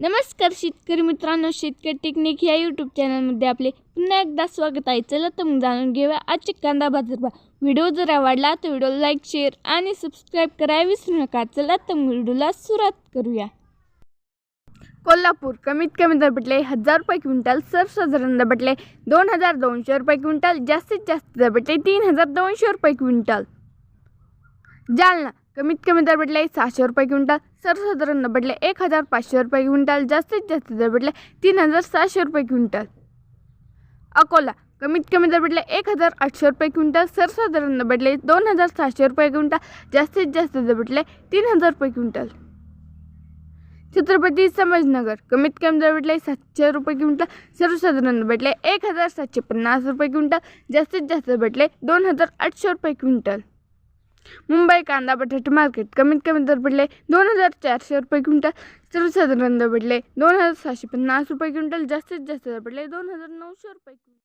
नमस्कार शेतकरी मित्रांनो, शेतकरी टेक्निक या यूट्यूब चॅनलमध्ये आपले पुन्हा एकदा स्वागत आहे. चला तर मग जाणून घेऊया आजचे कांदा बाजारभाव. व्हिडिओ जर आवडला तर व्हिडिओला लाईक, शेअर आणि सबस्क्राईब करायला विसरू नका. चला तर मग व्हिडिओला सुरुवात करूया. कोल्हापूर कमीत कमी दर भेटले 1000 रुपये क्विंटल, सर्वसाधारण दर भेटले 2200 रुपये क्विंटल, जास्तीत जास्त दर भेटले 3200 रुपये क्विंटल. जालना कमीत कमी दर भेटले 600 रुपये क्विंटल, सर्वसाधारण दर भेटले 1500 रुपये क्विंटल, जास्तीत जास्त दर भेटले 3700 रुपये क्विंटल. अकोला कमीत कमी दर भेटले 1800 रुपये क्विंटल, सर्वसाधारण दर भेटले 2600 रुपये क्विंटल, जास्तीत जास्त दर भेटले 3000 रुपये क्विंटल. छत्रपती संभाजीनगर कमीत कमी दर भेटले 700 रुपये क्विंटल, सर्वसाधारण दर भेटले 1750 रुपये क्विंटल, जास्तीत जास्त दर भेटले 2800 रुपये क्विंटल. मुंबई कांदा बटाटे मार्केट कमीत कमी दर भेटले 2400 रुपये क्विंटल, सर्वसाधारण दर भेटले 2750 रुपये क्विंटल, जास्तीत जास्त दर भेटले 2900 रुपये क्विंटल.